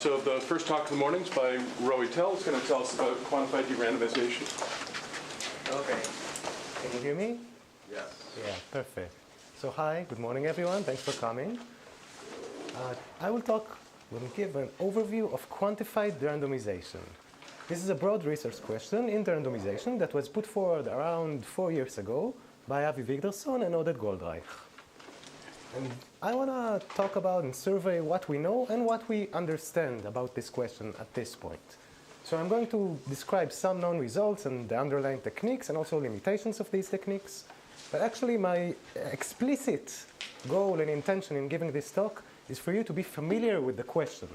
So the first talk of the morning is by Roei. He's going to tell us about quantified derandomization. Okay. Can you hear me? Yes. Yeah, perfect. So hi, good morning everyone. Thanks for coming. I will give an overview of quantified derandomization. This is a broad research question in derandomization that was put forward around 4 years ago by Avi Vigderson and Oded Goldreich. And I want to talk about and survey what we know and what we understand about this question at this point. So I'm going to describe some known results and the underlying techniques and also limitations of these techniques. But actually my explicit goal and intention in giving this talk is for you to be familiar with the question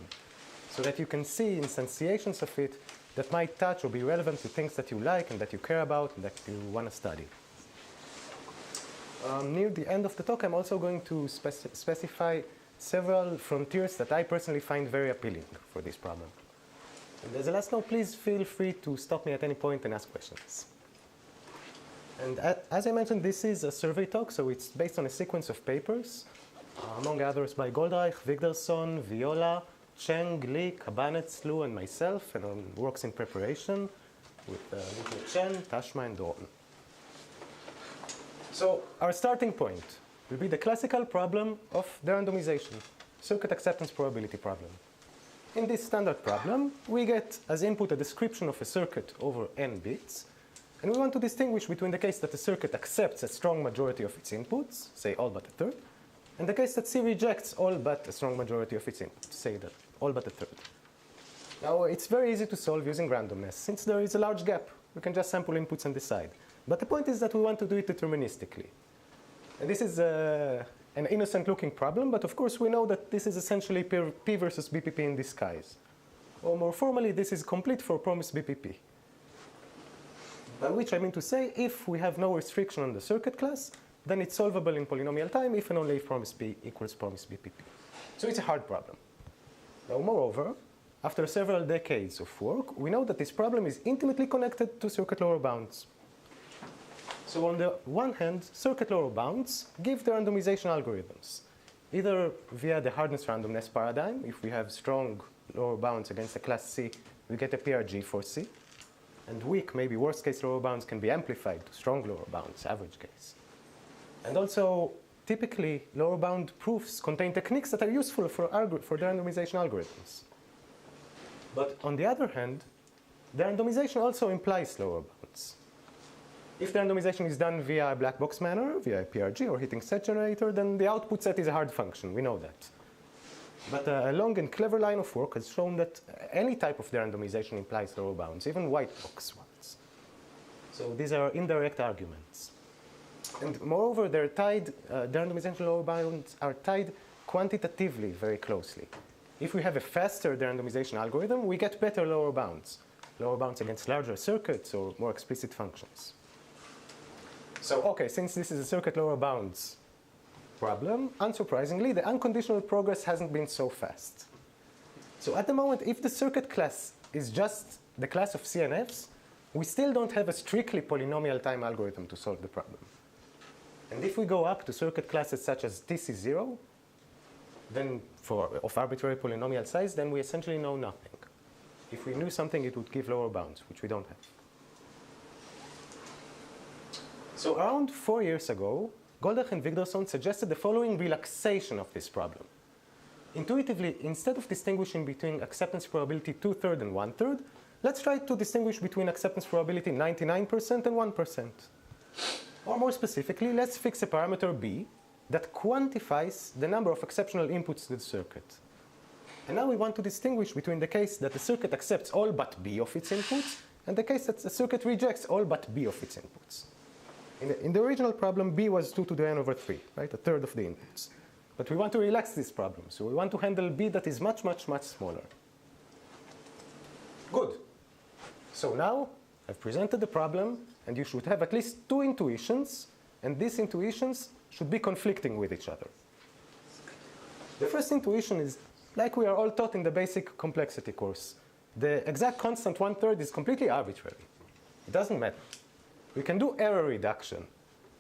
so that you can see instantiations of it that might touch or be relevant to things that you like and that you care about and that you want to study. Near the end of the talk, I'm also going to specify several frontiers that I personally find very appealing for this problem. And as a last note, please feel free to stop me at any point and ask questions. And as I mentioned, this is a survey talk, so it's based on a sequence of papers, among others by Goldreich, Vigderson, Viola, Cheng, Lee, Cabanet, Slew, and myself, and on works in preparation with Chen, Tashma, and Doran. So our starting point will be the classical problem of derandomization, circuit acceptance probability problem. In this standard problem, we get as input a description of a circuit over n bits, and we want to distinguish between the case that the circuit accepts a strong majority of its inputs, say all but a third, and the case that C rejects all but a strong majority of its inputs, say that all but a third. Now, it's very easy to solve using randomness. Since there is a large gap, we can just sample inputs and decide. But the point is that we want to do it deterministically. And this is an innocent-looking problem, but of course we know that this is essentially P versus BPP in disguise. Or more formally, this is complete for promise BPP. By which I mean to say, if we have no restriction on the circuit class, then it's solvable in polynomial time if and only if promise P equals promise BPP. So it's a hard problem. Now, moreover, after several decades of work, we know that this problem is intimately connected to circuit lower bounds. So on the one hand, circuit lower bounds give the randomization algorithms, either via the hardness randomness paradigm. If we have strong lower bounds against a class C, we get a PRG for C. And weak, maybe worst case lower bounds can be amplified to strong lower bounds, average case. And also, typically, lower bound proofs contain techniques that are useful for the randomization algorithms. But on the other hand, the randomization also implies lower bounds. If the randomization is done via a black box manner, via a PRG or heating set generator, then the output set is a hard function. We know that. But a long and clever line of work has shown that any type of derandomization implies lower bounds, even Whitebox ones. So these are indirect arguments. And moreover, they're tied, derandomization lower bounds are tied quantitatively very closely. If we have a faster derandomization algorithm, we get better lower bounds against larger circuits or more explicit functions. So, okay, since this is a circuit lower bounds problem, unsurprisingly, the unconditional progress hasn't been so fast. So at the moment, if the circuit class is just the class of CNFs, we still don't have a strictly polynomial time algorithm to solve the problem. And if we go up to circuit classes such as TC0, then of arbitrary polynomial size, then we essentially know nothing. If we knew something, it would give lower bounds, which we don't have. So around 4 years ago, Goldreich and Vigderson suggested the following relaxation of this problem. Intuitively, instead of distinguishing between acceptance probability 2/3 and 1/3, let's try to distinguish between acceptance probability 99% and 1%. Or more specifically, let's fix a parameter B that quantifies the number of exceptional inputs to the circuit. And now we want to distinguish between the case that the circuit accepts all but B of its inputs and the case that the circuit rejects all but B of its inputs. In the original problem, B was 2 to the n over 3, right? A third of the inputs. But we want to relax this problem, so we want to handle B that is much, much, much smaller. Good. So now I've presented the problem, and you should have at least 2 intuitions, and these intuitions should be conflicting with each other. The first intuition is, like we are all taught in the basic complexity course, the exact constant 1/3 is completely arbitrary. It doesn't matter. We can do error reduction,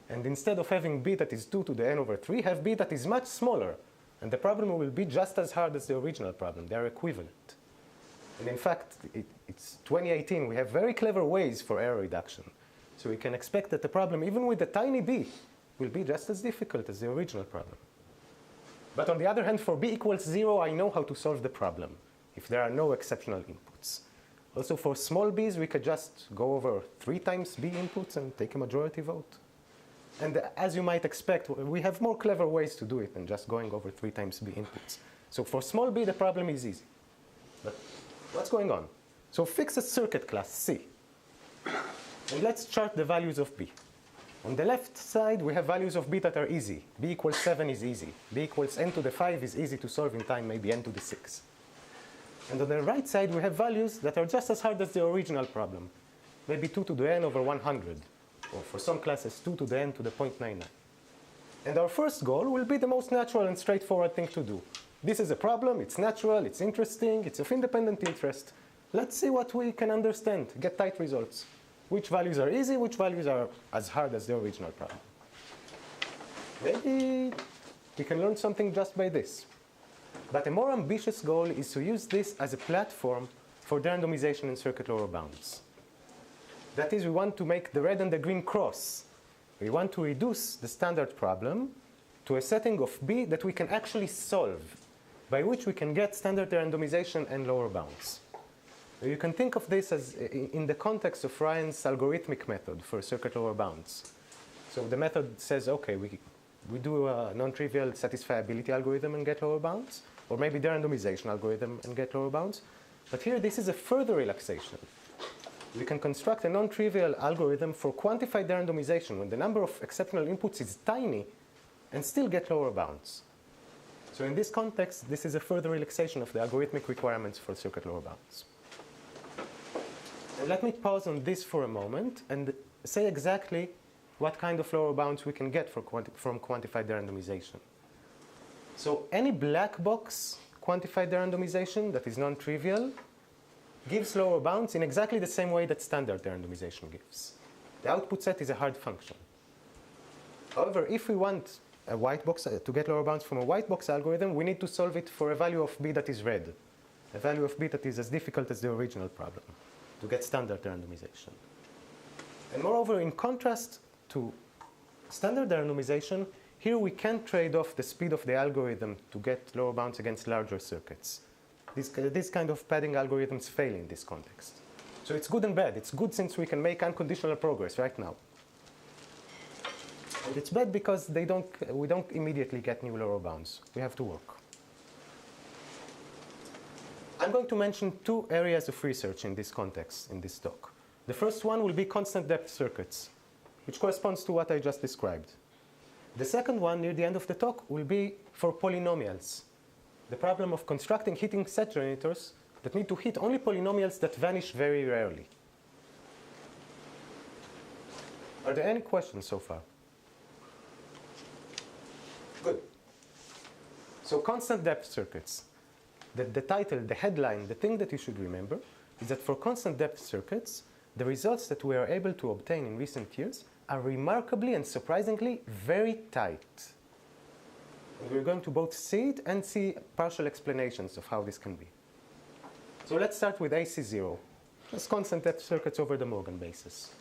and instead of having B that is 2 to the n over 3, have B that is much smaller, and the problem will be just as hard as the original problem. They are equivalent. And in fact, it's 2018. We have very clever ways for error reduction. So we can expect that the problem, even with a tiny b, will be just as difficult as the original problem. But on the other hand, for b equals 0, I know how to solve the problem if there are no exceptional inputs. Also, for small b's, we could just go over 3 times b inputs and take a majority vote. And as you might expect, we have more clever ways to do it than just going over 3 times b inputs. So for small b, the problem is easy. But what's going on? So fix a circuit class, C. And let's chart the values of b. On the left side, we have values of b that are easy. B equals 7 is easy. B equals n to the 5 is easy to solve in time, maybe n to the 6. And on the right side, we have values that are just as hard as the original problem. Maybe 2 to the n over 100. Or for some classes, 2 to the n to the 0.99. And our first goal will be the most natural and straightforward thing to do. This is a problem, it's natural, it's interesting, it's of independent interest. Let's see what we can understand, get tight results. Which values are easy, which values are as hard as the original problem. Maybe we can learn something just by this. But a more ambitious goal is to use this as a platform for derandomization in circuit lower bounds. That is, we want to make the red and the green cross. We want to reduce the standard problem to a setting of b that we can actually solve, by which we can get standard derandomization and lower bounds. You can think of this as in the context of Ryan's algorithmic method for circuit lower bounds. So the method says, okay, we do a non-trivial satisfiability algorithm and get lower bounds, or maybe derandomization algorithm and get lower bounds. But here, this is a further relaxation. We can construct a non-trivial algorithm for quantified derandomization when the number of exceptional inputs is tiny and still get lower bounds. So in this context, this is a further relaxation of the algorithmic requirements for circuit lower bounds. And let me pause on this for a moment and say exactly what kind of lower bounds we can get from quantified derandomization. So any black box quantified derandomization that is non-trivial gives lower bounds in exactly the same way that standard derandomization gives. The output set is a hard function. However, if we want a white box to get lower bounds from a white box algorithm, we need to solve it for a value of b that is red, a value of b that is as difficult as the original problem, to get standard derandomization. And moreover, in contrast to standard derandomization, here we can trade off the speed of the algorithm to get lower bounds against larger circuits. These kind of padding algorithms fail in this context. So it's good and bad. It's good since we can make unconditional progress right now. And it's bad because we don't immediately get new lower bounds. We have to work. I'm going to mention 2 areas of research in this context, in this talk. The first one will be constant depth circuits, which corresponds to what I just described. The second one, near the end of the talk, will be for polynomials. The problem of constructing heating set generators that need to hit only polynomials that vanish very rarely. Are there any questions so far? Good. So constant depth circuits. The title, the headline, the thing that you should remember is that for constant depth circuits, the results that we are able to obtain in recent years are remarkably and surprisingly very tight. And we're going to both see it and see partial explanations of how this can be. So let's start with AC0, just constant depth circuits over the Morgan basis.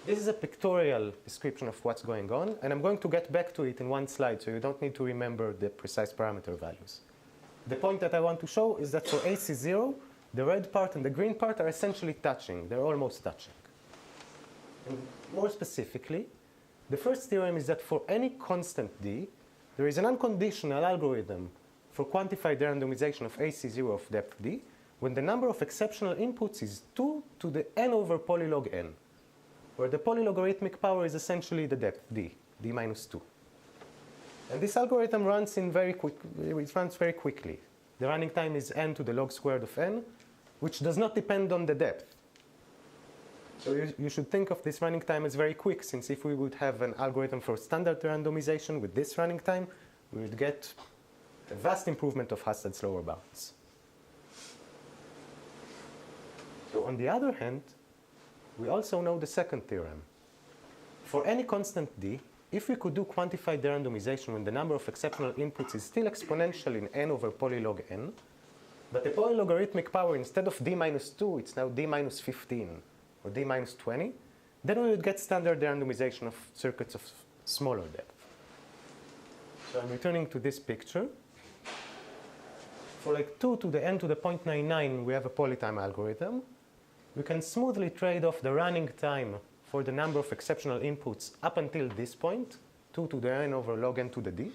This is a pictorial description of what's going on, and I'm going to get back to it in one slide, so you don't need to remember the precise parameter values. The point that I want to show is that for AC0, the red part and the green part are essentially touching. They're almost touching. And more specifically, the first theorem is that for any constant d, there is an unconditional algorithm for quantified derandomization of AC0 of depth d when the number of exceptional inputs is 2 to the n over polylog n, where the polylogarithmic power is essentially the depth d minus 2. And this algorithm runs very quickly. The running time is n to the log squared of n, which does not depend on the depth. So you should think of this running time as very quick, since if we would have an algorithm for standard randomization with this running time, we would get a vast improvement of Hasad's lower bounds. So on the other hand, we also know the second theorem. For any constant d, if we could do quantified derandomization when the number of exceptional inputs is still exponential in n over polylog n, But the polylogarithmic power, instead of d minus 2, it's now d minus 15 or d minus 20. Then we would get standard derandomization of circuits of smaller depth. So I'm returning to this picture. For like 2 to the n to the 0.99, we have a polytime algorithm. We can smoothly trade off the running time for the number of exceptional inputs up until this point, 2 to the n over log n to the d.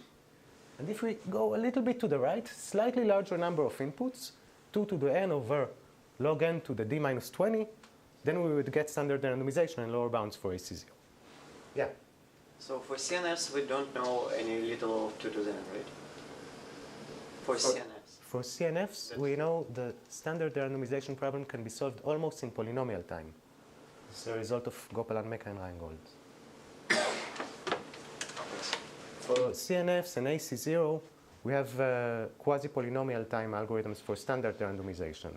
And if we go a little bit to the right, slightly larger number of inputs, 2 to the n over log n to the d minus 20, then we would get standard randomization and lower bounds for AC0. Yeah? So for CNFs, we don't know any little 2 to the n, right? For CNFs. For CNFs, we know the standard randomization problem can be solved almost in polynomial time. It's a result of Gopalan-Meka and Reingold. For CNFs and AC0, we have quasi-polynomial time algorithms for standard randomization.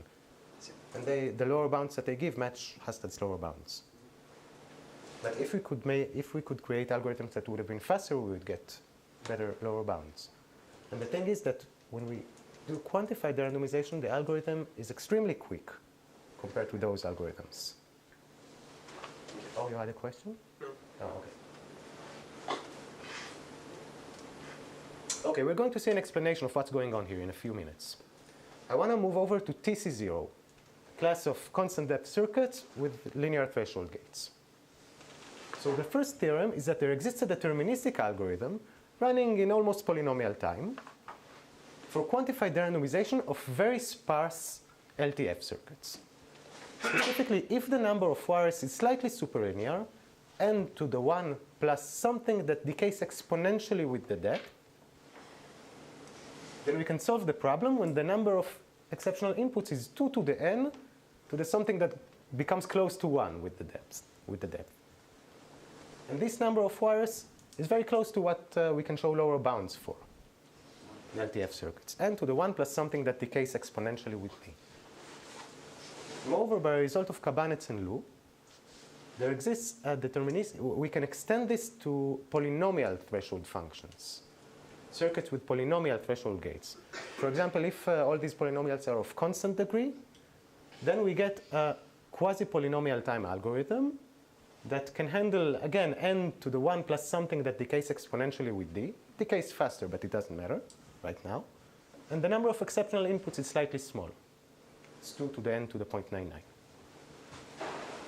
And the lower bounds that they give match Hastad's lower bounds. But if we could create algorithms that would have been faster, we would get better lower bounds. And the thing is that when we do quantified randomization, the algorithm is extremely quick compared to those algorithms. Oh, you had a question? No. Oh, okay. Okay, we're going to see an explanation of what's going on here in a few minutes. I want to move over to TC0, class of constant depth circuits with linear threshold gates. So the first theorem is that there exists a deterministic algorithm running in almost polynomial time for quantified randomization of very sparse LTF circuits. Specifically, if the number of wires is slightly superlinear, n to the 1 plus something that decays exponentially with the depth, then we can solve the problem when the number of exceptional inputs is 2 to the n to the something that becomes close to 1 with the depth. And this number of wires is very close to what we can show lower bounds for in LTF circuits, n to the 1 plus something that decays exponentially with t. Moreover, by a result of Cabanets and Liu, there exists a deterministic. We can extend this to polynomial threshold functions, circuits with polynomial threshold gates. For example, if all these polynomials are of constant degree, then we get a quasi-polynomial time algorithm that can handle, again, n to the 1 plus something that decays exponentially with d. Decays faster, but it doesn't matter right now. And the number of exceptional inputs is slightly smaller. It's 2 to the n to the 0.99.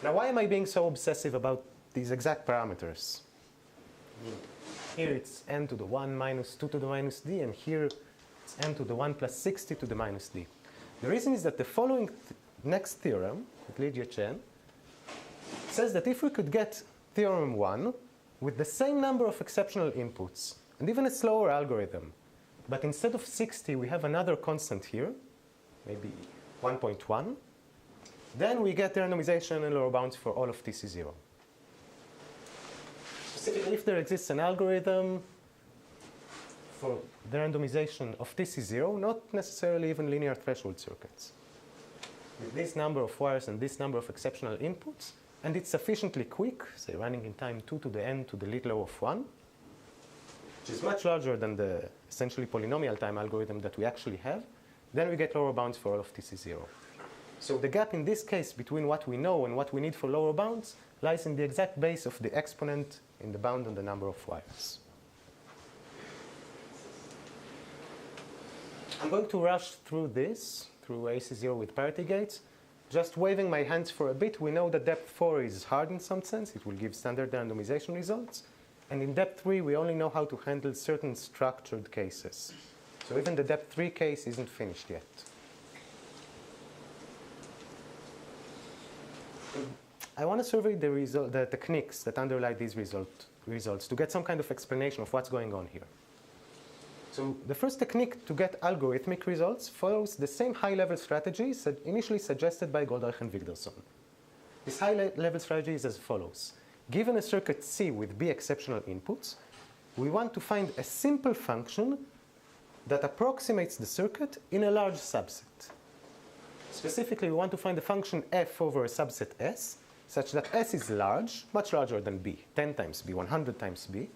Now, why am I being so obsessive about these exact parameters? Here it's n to the 1 minus 2 to the minus d, and here it's n to the 1 plus 60 to the minus d. The reason is that the following next theorem, with Lydia Chen, says that if we could get theorem 1 with the same number of exceptional inputs and even a slower algorithm, but instead of 60 we have another constant here, maybe 1.1, then we get randomization and lower bounds for all of TC0. Specifically, if there exists an algorithm for the randomization of TC0, not necessarily even linear threshold circuits, with this number of wires and this number of exceptional inputs, and it's sufficiently quick, say running in time 2 to the n to the little o of 1, which is much larger than the essentially polynomial time algorithm that we actually have, then we get lower bounds for all of TC0. So the gap in this case between what we know and what we need for lower bounds lies in the exact base of the exponent in the bound on the number of wires. I'm going to rush through this, through AC0 with parity gates. Just waving my hands for a bit, we know that depth 4 is hard in some sense. It will give standard randomization results. And in depth 3, we only know how to handle certain structured cases. So even the depth 3 case isn't finished yet. I want to survey the techniques that underlie these results to get some kind of explanation of what's going on here. So the first technique to get algorithmic results follows the same high-level strategy initially suggested by Goldreich and Wigderson. This high-level strategy is as follows. Given a circuit C with B exceptional inputs, we want to find a simple function that approximates the circuit in a large subset. Specifically, we want to find a function f over a subset S, such that S is large, much larger than B, 10 times B, 100 times B.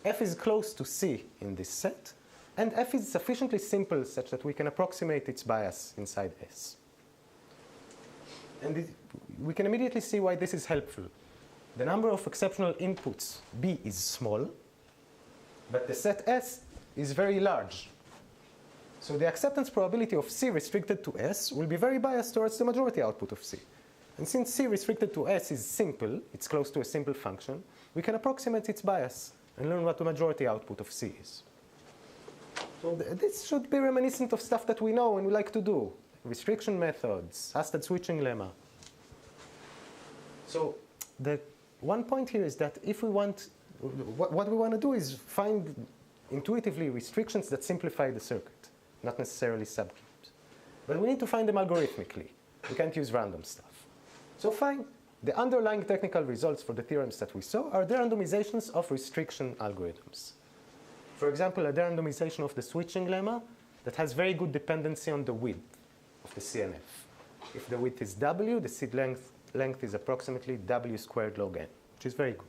F is close to C in this set, And F is sufficiently simple such that we can approximate its bias inside S. And we can immediately see why this is helpful. The number of exceptional inputs, B, is small, but the set S is very large. So the acceptance probability of C restricted to S will be very biased towards the majority output of C. And since C restricted to S is simple, it's close to a simple function, we can approximate its bias and learn what the majority output of C is. So this should be reminiscent of stuff that we know and we like to do. Restriction methods, Hastad switching lemma. So the one point here is that if we want, what we want to do is find intuitively restrictions that simplify the circuit, not necessarily subcubes. But we need to find them algorithmically. We can't use random stuff. So fine, the underlying technical results for the theorems that we saw are derandomizations of restriction algorithms. For example, a derandomization of the switching lemma that has very good dependency on the width of the CNF. If the width is W, the seed length is approximately W squared log n, which is very good.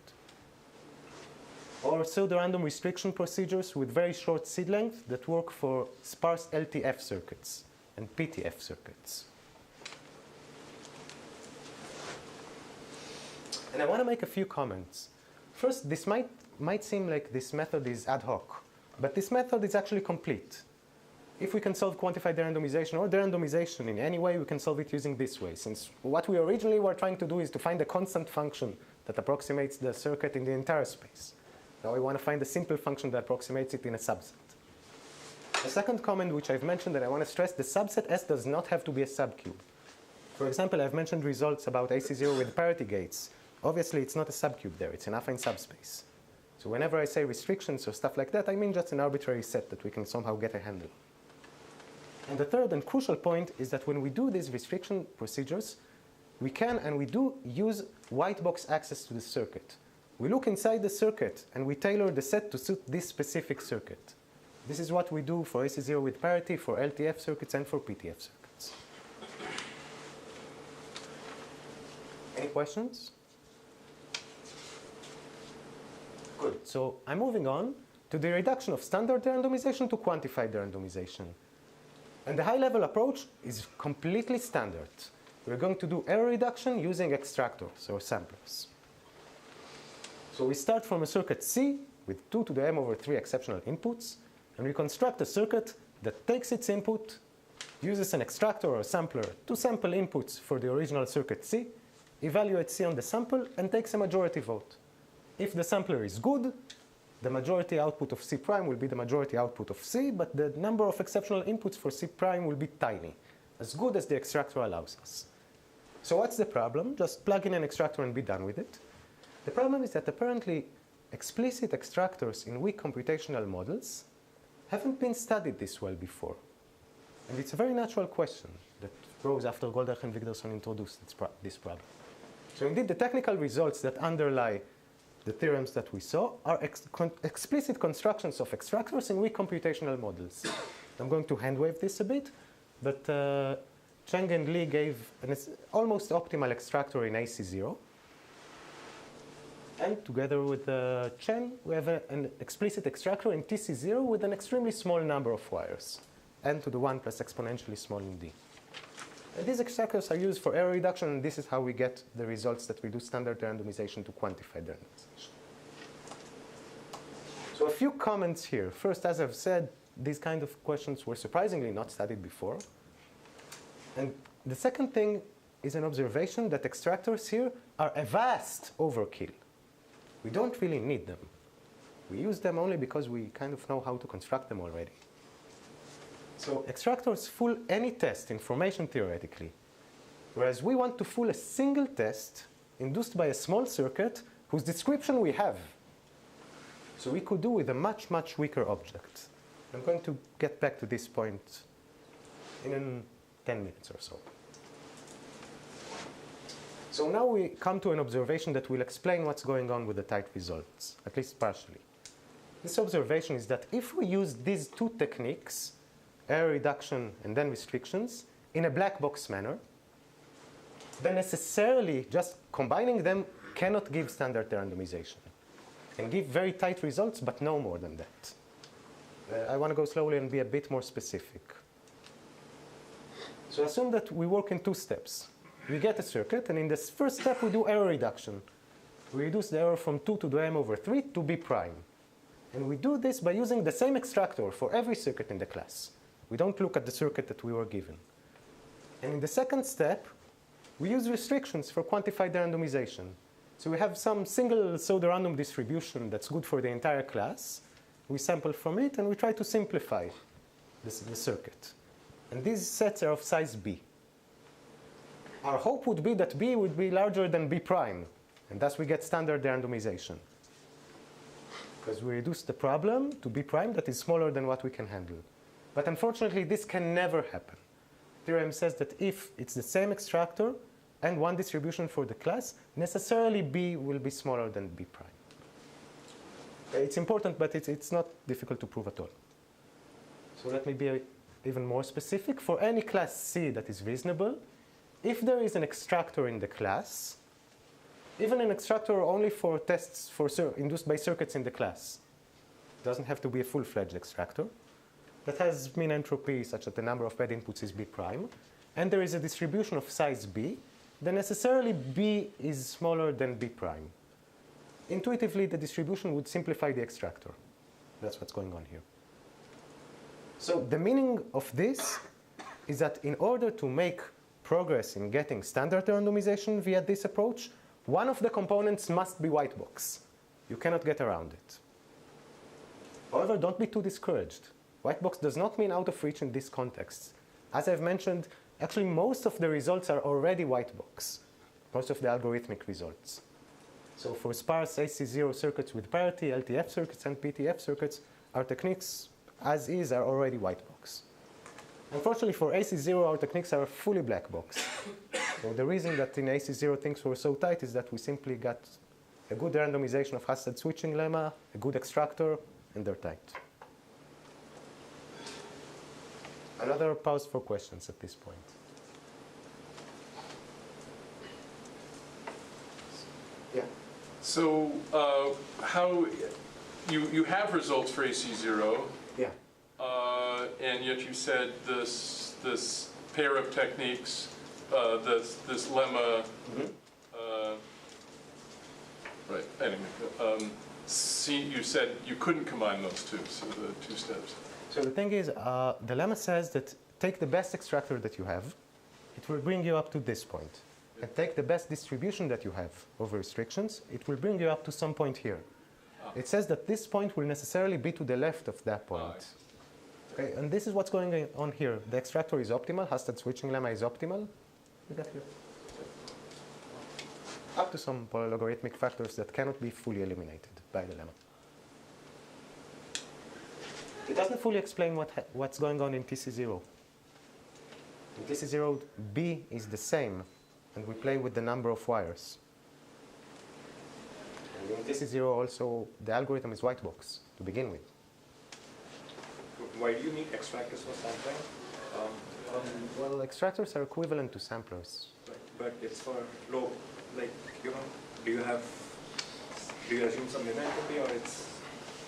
Or pseudo-random restriction procedures with very short seed length that work for sparse LTF circuits and PTF circuits. And I want to make a few comments. First, this might seem like this method is ad hoc, but this method is actually complete. If we can solve quantified derandomization or derandomization in any way, we can solve it using this way, since what we originally were trying to do is to find a constant function that approximates the circuit in the entire space. Now we want to find a simple function that approximates it in a subset. The second comment, which I've mentioned that I want to stress, the subset S does not have to be a subcube. For example, I've mentioned results about AC0 with parity gates. Obviously, it's not a subcube there. It's an affine subspace. So whenever I say restrictions or stuff like that, I mean just an arbitrary set that we can somehow get a handle. And the third and crucial point is that when we do these restriction procedures, we can and we do use Whitebox access to the circuit. We look inside the circuit and we tailor the set to suit this specific circuit. This is what we do for AC0 with parity, for LTF circuits, and for PTF circuits. Any questions? Good. So I'm moving on to the reduction of standard derandomization to quantified derandomization. And the high-level approach is completely standard. We're going to do error reduction using extractors or samplers. So we start from a circuit C with 2 to the m over 3 exceptional inputs, and we construct a circuit that takes its input, uses an extractor or a sampler to sample inputs for the original circuit C, evaluates C on the sample, and takes a majority vote. If the sampler is good, the majority output of C prime will be the majority output of C, but the number of exceptional inputs for C prime will be tiny, as good as the extractor allows us. So what's the problem? Just plug in an extractor and be done with it. The problem is that apparently explicit extractors in weak computational models haven't been studied this well before. And it's a very natural question that rose after Goldreich and Wigderson introduced this problem. So indeed, the technical results that underlie the theorems that we saw are explicit constructions of extractors in weak computational models. I'm going to hand-wave this a bit, but Cheng and Li gave an almost optimal extractor in AC0. And together with Chen, we have an explicit extractor in TC0 with an extremely small number of wires, n to the 1 plus exponentially small in D. And these extractors are used for error reduction, and this is how we get the results that reduce standard derandomization to quantified derandomization. So a few comments here. First, as I've said, these kind of questions were surprisingly not studied before. And the second thing is an observation that extractors here are a vast overkill. We don't really need them. We use them only because we kind of know how to construct them already. So extractors fool any test in formation theoretically, whereas we want to fool a single test induced by a small circuit whose description we have. So we could do with a much, much weaker object. I'm going to get back to this point in 10 minutes or so. So now we come to an observation that will explain what's going on with the tight results, at least partially. This observation is that if we use these two techniques, error reduction and then restrictions, in a black box manner, then necessarily just combining them cannot give standard derandomization. It can give very tight results, but no more than that. I want to go slowly and be a bit more specific. So assume that we work in 2 steps. We get a circuit, and in this first step, we do error reduction. We reduce the error from 2 to the m over 3 to b prime. And we do this by using the same extractor for every circuit in the class. We don't look at the circuit that we were given. And in the second step, we use restrictions for quantified derandomization. So we have some single pseudo-random distribution that's good for the entire class. We sample from it, and we try to simplify the circuit. And these sets are of size b. Our hope would be that b would be larger than b prime, and thus we get standard derandomization. Because we reduce the problem to b prime that is smaller than what we can handle. But unfortunately, this can never happen. Theorem says that if it's the same extractor and one distribution for the class, necessarily b will be smaller than b prime. It's important, but it's not difficult to prove at all. So let me be even more specific. For any class C that is reasonable, if there is an extractor in the class, even an extractor only for tests induced by circuits in the class, doesn't have to be a full-fledged extractor, that has mean entropy such that the number of bad inputs is b prime, and there is a distribution of size b, then necessarily b is smaller than b prime. Intuitively, the distribution would simplify the extractor. That's what's going on here. So the meaning of this is that in order to make progress in getting standard randomization via this approach, one of the components must be Whitebox. You cannot get around it. However, don't be too discouraged. Whitebox does not mean out of reach in this context. As I've mentioned, actually most of the results are already Whitebox, most of the algorithmic results. So for sparse AC0 circuits with parity, LTF circuits and PTF circuits, our techniques as is are already Whitebox. Unfortunately for AC0, our techniques are fully black box. So the reason that in AC0 things were so tight is that we simply got a good randomization of Hassad switching lemma, a good extractor, and they're tight. Another pause for questions at this point. Yeah. So how you have results for AC0, Yeah. And yet you said this pair of techniques, this lemma, right? Anyway, you said you couldn't combine those two, so the 2 steps. So the thing is, the lemma says that take the best extractor that you have, it will bring you up to this point. And take the best distribution that you have over restrictions, it will bring you up to some point here. It says that this point will necessarily be to the left of that point. Okay, and this is what's going on here. The extractor is optimal, Hassad switching lemma is optimal. We got here. Up to some polylogarithmic factors that cannot be fully eliminated by the lemma. It doesn't fully explain what's going on in TC0. In TC0, B is the same, and we play with the number of wires. And in TC0 also, the algorithm is Whitebox to begin with. Why do you need extractors for sampling? Well, extractors are equivalent to samplers. But it's for low, like, do you assume some min entropy or it's...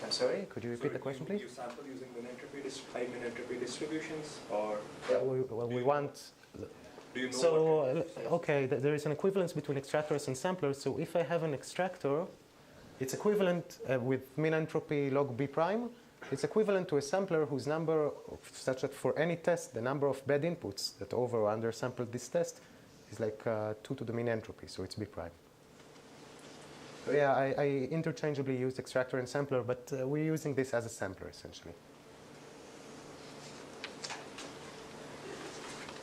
I'm sorry, could you repeat the question, please? You sample using min entropy, high min entropy distributions, or... Yeah, we want... Do you know So, okay, there is an equivalence between extractors and samplers. So if I have an extractor, it's equivalent with min entropy log b prime. It's equivalent to a sampler whose number, such that for any test, the number of bad inputs that over or under sampled this test is like 2 to the min entropy, so it's b prime. So yeah, I interchangeably use extractor and sampler, but we're using this as a sampler, essentially.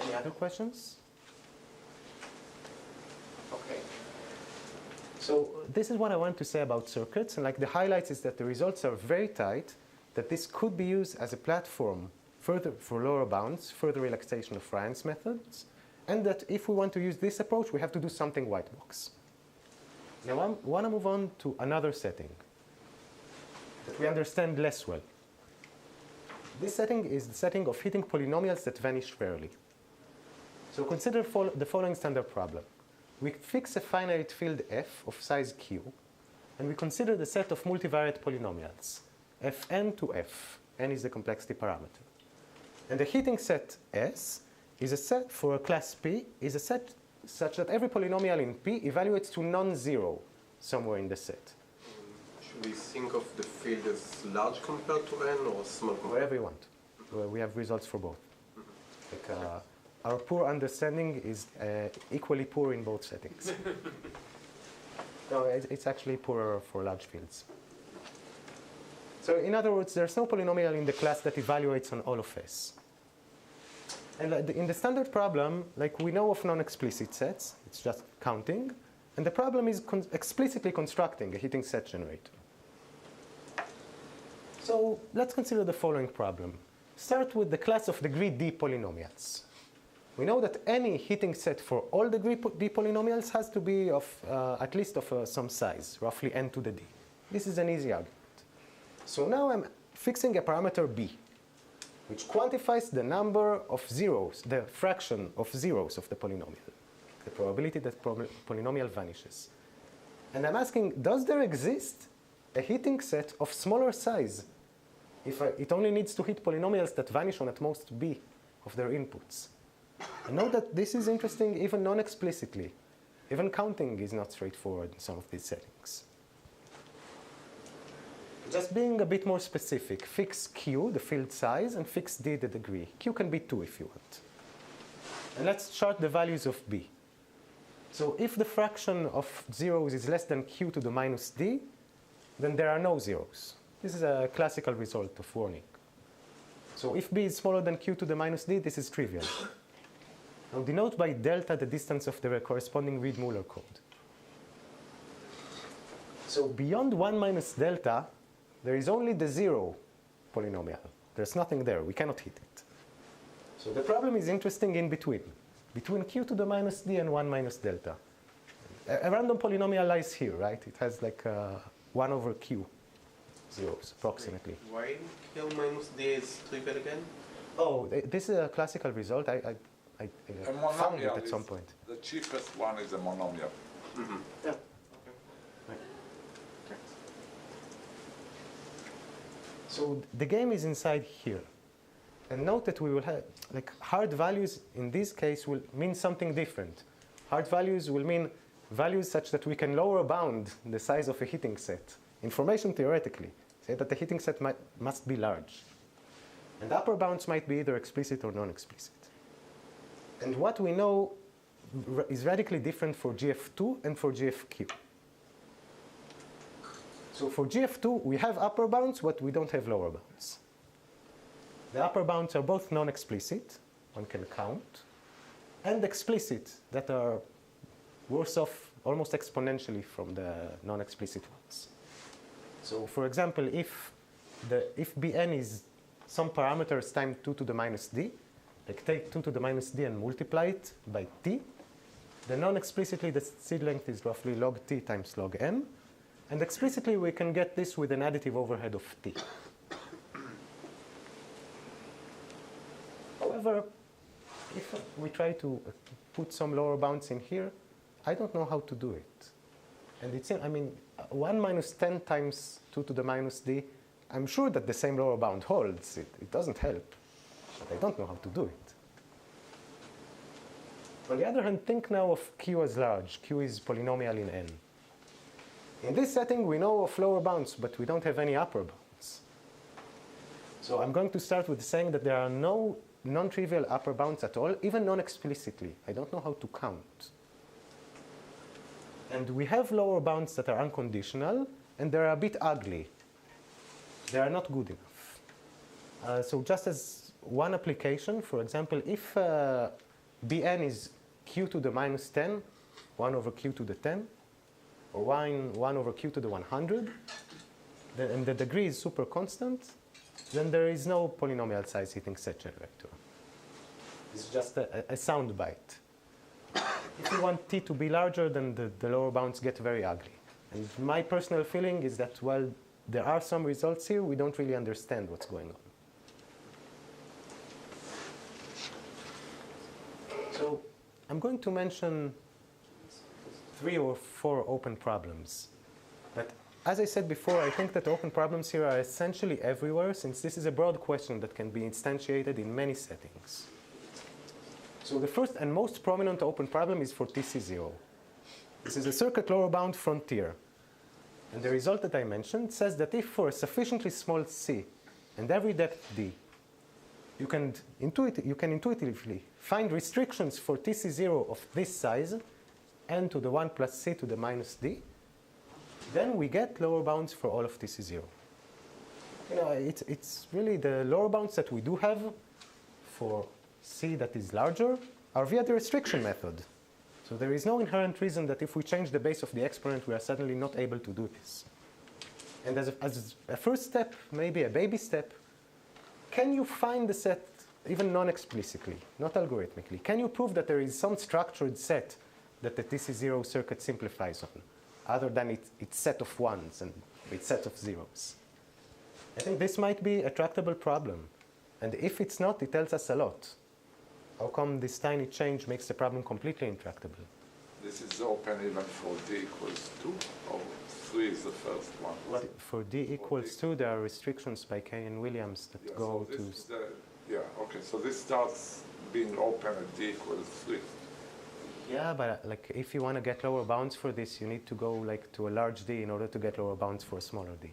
Any other questions? Okay. So this is what I want to say about circuits. And like the highlights is that the results are very tight, that this could be used as a platform further for lower bounds, further relaxation of Ryan's methods, and that if we want to use this approach, we have to do something Whitebox. Now I want to move on to another setting that we understand less well. This setting is the setting of hitting polynomials that vanish rarely. So consider the following standard problem. We fix a finite field f of size q, and we consider the set of multivariate polynomials, fn to f, n is the complexity parameter. And the heating set S is a set for a class P, is a set such that every polynomial in P evaluates to non-zero somewhere in the set. Should we think of the field as large compared to n or small compared? Wherever you want. We have results for both. Like, our poor understanding is equally poor in both settings. No, it's actually poorer for large fields. So in other words, there's no polynomial in the class that evaluates on all of S. And in the standard problem, like we know of non-explicit sets, it's just counting, and the problem is explicitly constructing a heating set generator. So let's consider the following problem. Start with the class of degree D polynomials. We know that any heating set for all degree D polynomials has to be of at least of some size, roughly n to the d. This is an easy argument. So now I'm fixing a parameter b, which quantifies the number of zeros, the fraction of zeros of the polynomial, the probability that polynomial vanishes. And I'm asking, does there exist a heating set of smaller size if it only needs to hit polynomials that vanish on at most b of their inputs? And note that this is interesting even non-explicitly. Even counting is not straightforward in some of these settings. Just being a bit more specific, fix q, the field size, and fix d, the degree. Q can be 2 if you want. And let's chart the values of b. So if the fraction of zeros is less than q to the minus d, then there are no zeros. This is a classical result of warning. So if b is smaller than q to the minus d, this is trivial. Now denote by delta the distance of the corresponding Reed-Muller code. So beyond 1 minus delta, there is only the 0 polynomial. There's nothing there. We cannot hit it. So the problem is interesting in between q to the minus d and 1 minus delta. A random polynomial lies here, right? It has like 1 over q zeros, approximately. Why q minus d is trivial again? Oh, this is a classical result. I found it at some point. The cheapest one is a monomial. Mm-hmm. Yeah. So the game is inside here. And note that we will have, like, hard values in this case will mean something different. Hard values will mean values such that we can lower bound the size of a heating set. Information theoretically, say that the heating set must be large. And upper bounds might be either explicit or non-explicit. And what we know is radically different for GF2 and for GFQ. So for GF2, we have upper bounds, but we don't have lower bounds. The upper bounds are both non-explicit, one can count, and explicit, that are worse off almost exponentially from the non-explicit ones. So for example, if Bn is some parameters times 2 to the minus d, like take 2 to the minus d and multiply it by t, then non-explicitly the seed length is roughly log t times log m. And explicitly, we can get this with an additive overhead of t. However, if we try to put some lower bounds in here, I don't know how to do it. And it's, 1 minus 10 times 2 to the minus d, I'm sure that the same lower bound holds. It doesn't help, but I don't know how to do it. On the other hand, think now of q as large. Q is polynomial in n. In this setting, we know of lower bounds, but we don't have any upper bounds. So I'm going to start with saying that there are no non-trivial upper bounds at all, even non-explicitly. I don't know how to count. And we have lower bounds that are unconditional, and they're a bit ugly. They are not good enough. So just as one application, for example, if Bn is q to the minus 10, 1 over q to the 10, or 1 over q to the 100, and the degree is super constant, then there is no polynomial size heating set generator. It's just a sound bite. If you want t to be larger, then the lower bounds get very ugly. And my personal feeling is that while there are some results here, we don't really understand what's going on. So I'm going to mention 3 or 4 open problems. But as I said before, I think that open problems here are essentially everywhere, since this is a broad question that can be instantiated in many settings. So the first and most prominent open problem is for TC0. This is a circuit lower bound frontier. And the result that I mentioned says that if for a sufficiently small c and every depth d, you can intuitively find restrictions for TC0 of this size, n to the 1 plus c to the minus d, then we get lower bounds for all of TC0. You know, it's really the lower bounds that we do have for c that is larger are via the restriction method. So there is no inherent reason that if we change the base of the exponent, we are suddenly not able to do this. And as a first step, maybe a baby step, can you find the set, even non-explicitly, not algorithmically, can you prove that there is some structured set that the TC0 circuit simplifies on, other than its set of ones and its set of zeros? I think this might be a tractable problem. And if it's not, it tells us a lot. How come this tiny change makes the problem completely intractable? This is open even for d equals 2, or 3 is the first one? For d equals 2, there are restrictions by K and Williams that go so to... okay, so this starts being open at d equals 3. Yeah, but like if you want to get lower bounds for this, you need to go like to a large d in order to get lower bounds for a smaller d.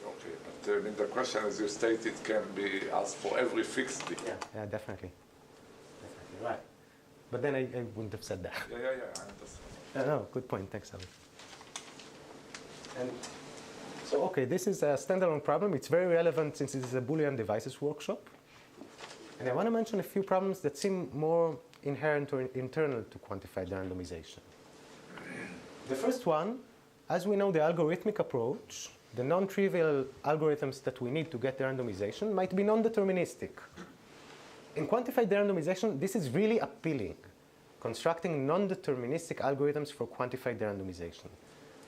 Okay, but I mean, the question, as you stated, can be asked for every fixed d. Yeah, definitely. Definitely, right. But then I wouldn't have said that. Yeah, I understand. No, good point. Thanks, Ali. And so, okay, this is a standalone problem. It's very relevant since it is a Boolean Devices workshop. And I want to mention a few problems that seem more inherent or internal to quantified randomization. The first one, as we know the algorithmic approach, the non-trivial algorithms that we need to get the randomization might be non-deterministic. In quantified randomization, this is really appealing, constructing non-deterministic algorithms for quantified randomization.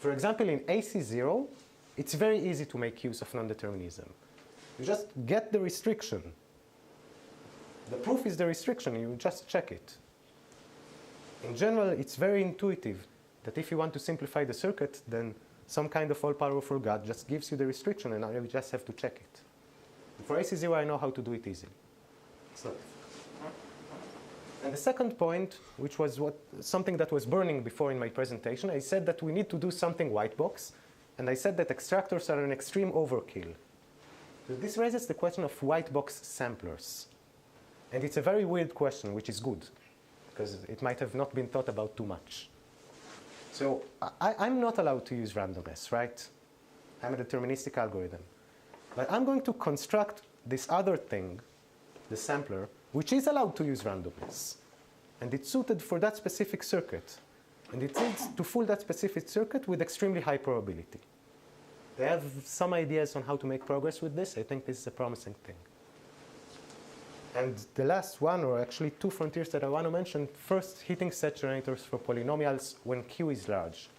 For example, in AC0, it's very easy to make use of non-determinism. You just get the restriction. The proof is the restriction, you just check it. In general, it's very intuitive that if you want to simplify the circuit, then some kind of all-powerful God just gives you the restriction, and now you just have to check it. And for AC0, I know how to do it easily. It's not difficult. And the second point, which was something that was burning before in my presentation, I said that we need to do something Whitebox, and I said that extractors are an extreme overkill. So this raises the question of Whitebox samplers. And it's a very weird question, which is good, because it might have not been thought about too much. So I'm not allowed to use randomness, right? I'm a deterministic algorithm. But I'm going to construct this other thing, the sampler, which is allowed to use randomness. And it's suited for that specific circuit. And it needs to fool that specific circuit with extremely high probability. They have some ideas on how to make progress with this. I think this is a promising thing. And the last one, or actually two frontiers that I want to mention, first, heating set generators for polynomials when Q is large.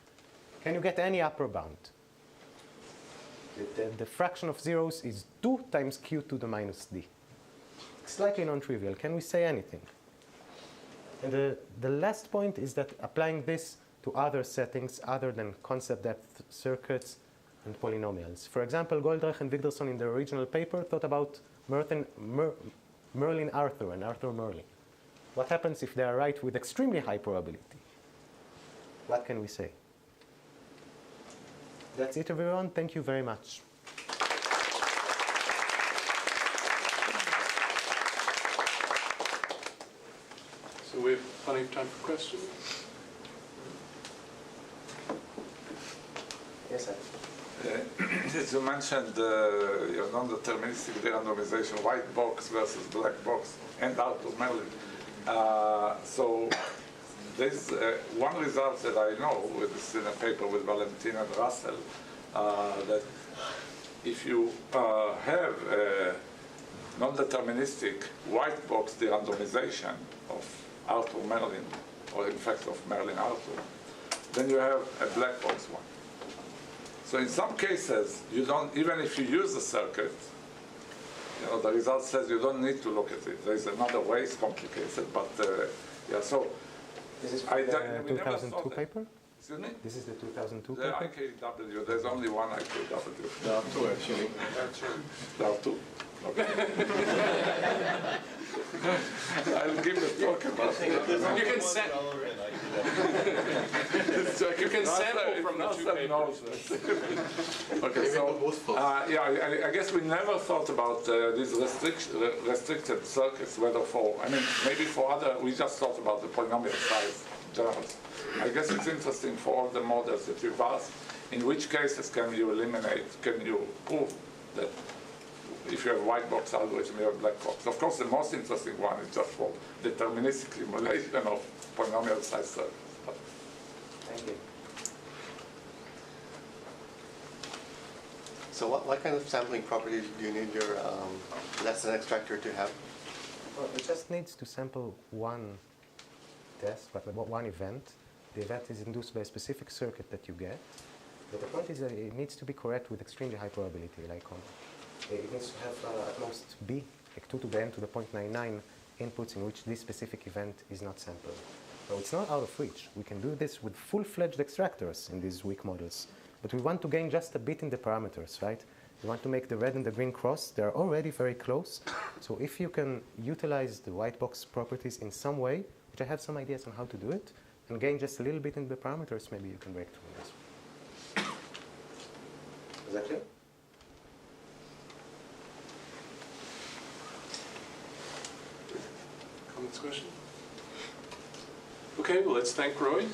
Can you get any upper bound? The fraction of zeros is 2 times Q to the minus D. Slightly non-trivial. Can we say anything? And the last point is that applying this to other settings other than concept depth circuits and polynomials. For example, Goldreich and Wigderson in their original paper thought about Merlin Arthur and Arthur Merlin. What happens if they are right with extremely high probability? What can we say? That's it, everyone. Thank you very much. So we have plenty of time for questions. Yes, sir. As you mentioned, your non-deterministic derandomization, Whitebox versus blackbox, and Arthur Merlin. So there's one result that I know, this is in a paper with Valentin and Russell, that if you have a non-deterministic Whitebox derandomization of Arthur Merlin, or in fact of Merlin Arthur, then you have a blackbox one. So in some cases, you don't, even if you use the circuit, the result says you don't need to look at it. There's another way, it's complicated, but yeah, so. This is from the 2002 paper? Excuse me? This is the 2002 The paper. IKW, there's only one IKW. There are two, actually. There are two. Okay. I'll give a talk about it. You can set. You can sample from the two papers. Okay, so I guess we never thought about these restricted circuits, whether for, I mean, maybe for other, we just thought about the polynomial size terms. I guess it's interesting for all the models that you've asked, in which cases can you prove that if you have Whitebox algorithm, you have black box. Of course, the most interesting one is just for deterministic simulation of polynomial size circuits. Thank you. So what kind of sampling properties do you need your lesson extractor to have? Well, it just needs to sample one test, but one event. The event is induced by a specific circuit that you get. But the point is that it needs to be correct with extremely high probability. Like it needs to have at most b, like 2 to the n to the 0.99 inputs in which this specific event is not sampled. So it's not out of reach. We can do this with full-fledged extractors in these weak models. But we want to gain just a bit in the parameters, right? We want to make the red and the green cross. They're already very close. So if you can utilize the white box properties in some way, which I have some ideas on how to do it, and gain just a little bit in the parameters, maybe you can break through this. Is that clear? Comments, questions? Okay, well, let's thank Roei.